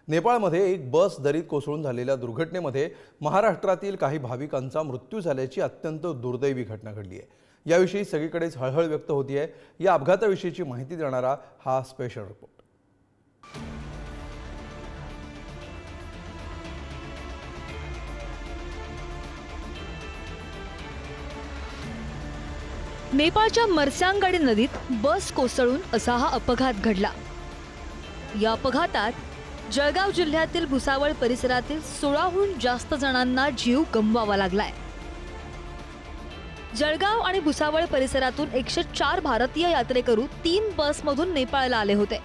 नेपाळमध्ये एक बस दरीत कोसळून झालेल्या दुर्घटनेमध्ये महाराष्ट्रातील काही भाविकांचा मृत्यू झाल्याची अत्यंत दुर्दैवी घटना घडली आहे। याविषयी सगळीकडेच हळहळ व्यक्त होती आहे। या अपघाताविषयीची माहिती देणारा हा स्पेशल रिपोर्ट। नेपाळच्या मर्सांगडी नदीत बस कोसळून असा हा अपघात घडला। या अपघातात जळगाव जिल्ह्यातील भुसावळ परिसरातील 16हून जास्त जणांना जीव गमवावा लागलाय। जळगाव आणि भुसावळ परिसरातून 104 भारतीय यात्रेकरू 3 बसमधून नेपाळला आले होते।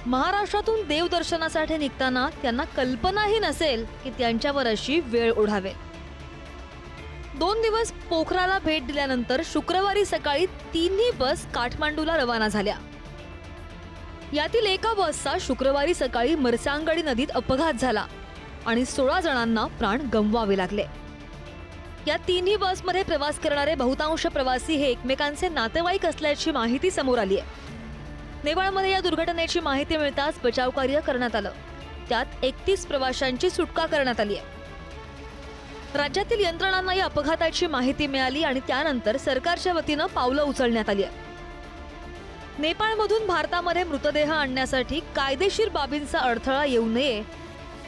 महाराष्ट्रातून देवदर्शनासाठी निघताना त्यांना कल्पनाही नसेल की त्यांच्यावर अशी वेळ ओढावेल। 2 दिवस पोखराला भेट दिल्यानंतर शुक्रवारी सकाळी 3ही बस काठमांडूला रवाना झाल्या। यातील एका बसचा शुक्रवारी सकाळी मर्सांगडी नदीत अपघात झाला आणि 16 जणांना प्राण गमवावे लागले। या 3ही बसमध्ये प्रवास करणारे बहुतांश प्रवासी हे एकमेकांचे नातेवाईक असल्याची माहिती समोर आली आहे। नेपाळमध्ये या दुर्घटनेची माहिती मिळताच बचाव कार्य करण्यात आलं। त्यात 31 प्रवाशांची सुटका करण्यात आली आहे। राज्यातील यंत्रणांना या अपघाताची माहिती मिळाली आणि त्यानंतर सरकारच्या वतीनं पावलं उचलण्यात आली आहे। नेपाळमधून भारतामध्ये मृतदेह आणण्यासाठी कायदेशीर बाबींचा अडथळा येऊ नये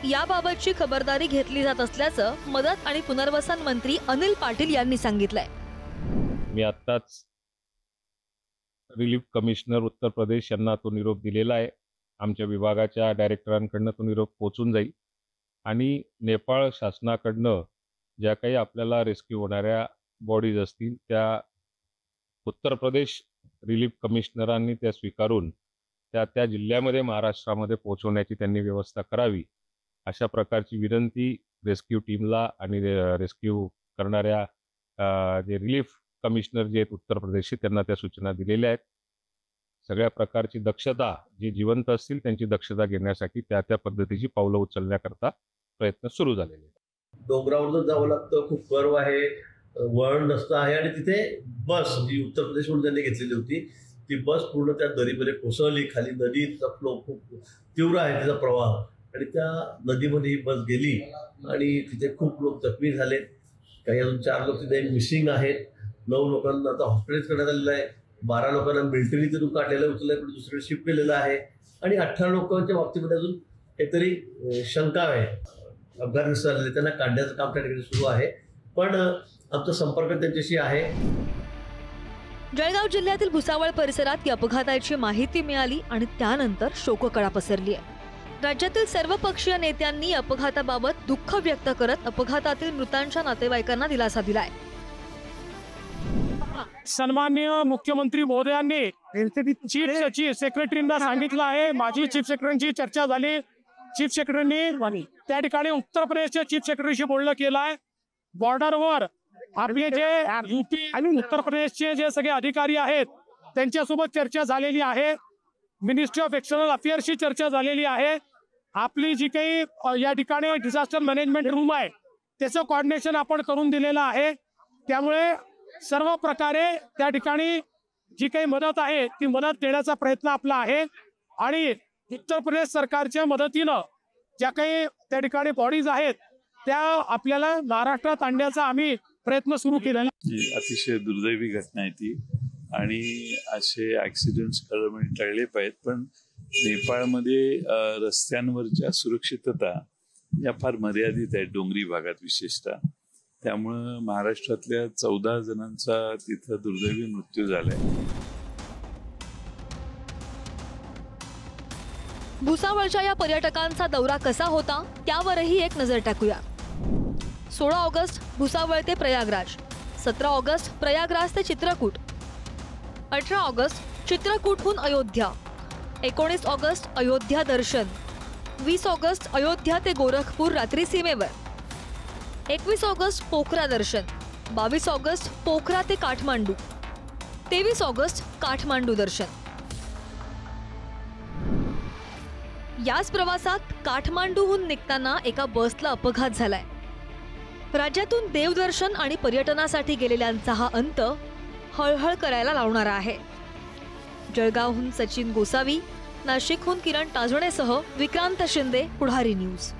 याबाबतची खबरदारी घेतली जात असल्याचं मदत आणि पुनर्वसन मंत्री अनिल पाटील यांनी सांगितलंय। मी आत्ताच रिलीफ कमिशनर उत्तर प्रदेश यांना तो निरोप दिलेला आहे। आमच्या विभागाच्या डायरेक्टरांकडून तो निरोप पोहोचून जाईल आणि नेपाळ शासनाकडून ज्या काही आपल्याला रेस्क्यू होणाऱ्या बॉडीज असतील त्या उत्तर प्रदेश रिलीफ कमिशनरांनी त्या स्वीकारून त्या जिल्ह्यामध्ये महाराष्ट्रामध्ये पोहोचवण्याची त्यांनी व्यवस्था करावी अशा प्रकारची विनंती रेस्क्यू टीमला आणि रेस्क्यू करणाऱ्या जे रिलीफ कमिशनर जे आहेत उत्तर प्रदेशचे त्यांना त्या सूचना दिलेल्या आहेत। सगळ्या प्रकारची दक्षता जी जिवंत असतील त्यांची दक्षता घेण्यासाठी त्या पद्धतीची पावलं उचलण्याकरता प्रयत्न सुरू झालेले आहेत। डोंगरावरून जावं लागतं, खूप कर्व आहे, वळण नसतं आहे आणि तिथे बस जी उत्तर प्रदेशमधून त्यांनी घेतलेली होती ती बस पूर्ण त्या दरीमध्ये कोसळली। खाली नदीचा फ्लो खूप तीव्र आहे, तिचा प्रवाह, आणि त्या नदीमध्ये ही बस गेली आणि तिथे खूप लोक जखमी झाले। काही अजून 4 लोक तिथे मिसिंग आहेत। 9 लोकांना आता हॉस्पिटलाइज करण्यात आलेलं आहे। 12 लोकांना मिलिटरी तिथून काढलेलं उचललंय, पण दुसरीकडे शिफ्ट केलेलं आहे आणि 18 लोकांच्या बाबतीमध्ये अजून काहीतरी शंका आहे। अपघातग्रस्त झालेले त्यांना काढण्याचं काम त्या ठिकाणी सुरू आहे, पण आमचा संपर्क त्यांच्याशी आहे। जळगाव जिल्ह्यातील भुसावळ परिसरात या अपघाताची माहिती मिळाली आणि त्यानंतर शोककळा पसरली आहे। राज्यातील सर्वपक्षीय नेत्यांनी अपघाताबाबत दुःख व्यक्त करत अपघातातील मृतांच्या नातेवाईकांना दिलासा दिलाय। सन्माननीय मुख्यमंत्री महोदयांनी चीफ सेक्रेटरींना सांगितलं आहे। माझी चीफ सेक्रेटरींची चर्चा झाली। चीफ सेक्रेटरींनी त्या ठिकाणी उत्तर प्रदेशच्या चीफ सेक्रेटरीशी बोलणं केलं आहे। बॉर्डरवर आपले जे यूपी आणि उत्तर प्रदेशचे जे सगळे अधिकारी आहेत त्यांच्यासोबत चर्चा झालेली आहे। मिनिस्ट्री ऑफ एक्सटर्नल अफेअर्सची चर्चा झालेली आहे। आपली जी काही या ठिकाणी डिझास्टर मॅनेजमेंट रूम आहे त्याचं कोऑर्डिनेशन आपण करून दिलेलं आहे। त्यामुळे सर्व प्रकारे त्या ठिकाणी जी काही मदत आहे ती मदत देण्याचा प्रयत्न आपला आहे आणि उत्तर प्रदेश सरकारच्या मदतीनं ज्या काही त्या ठिकाणी बॉडीज आहेत त्या आपल्याला महाराष्ट्रात आणण्याचा आम्ही प्रयत्न सुरू केला। अतिशय दुर्दैवी घटना आहे ती आणि असे ऍक्सिडेंट्स टळले पाहिजेत, पण नेपाळमध्ये रस्त्यांवरच्या सुरक्षितता या फार मर्यादित आहेत, डोंगरी भागात विशेषतः। त्यामुळे महाराष्ट्रातल्या 14 जणांचा तिथं दुर्दैवी मृत्यू झालाय। भुसावळच्या या पर्यटकांचा दौरा कसा होता त्यावरही एक नजर टाकूया। 16 ऑगस्ट भुसावळ ते प्रयागराज, 17 ऑगस्ट प्रयागराज ते चित्रकूट, 18 ऑगस्ट चित्रकूटहून अयोध्या, 19 ऑगस्ट अयोध्या दर्शन, 20 ऑगस्ट अयोध्या ते गोरखपूर रात्री सीमेवर, 21 ऑगस्ट पोखरा दर्शन, 22 ऑगस्ट पोखरा ते काठमांडू, 23 ऑगस्ट काठमांडू दर्शन। याच प्रवासात काठमांडूहून निघताना एका बसला अपघात झालाय। राज्यातून देवदर्शन आणि पर्यटनासाठी गेलेल्यांचा हा अंत हळहळ करायला लावणारा आहे। जळगावहून सचिन गोसावी, नाशिकहून किरण ताजणेसह विक्रांत शिंदे, पुढारी न्यूज.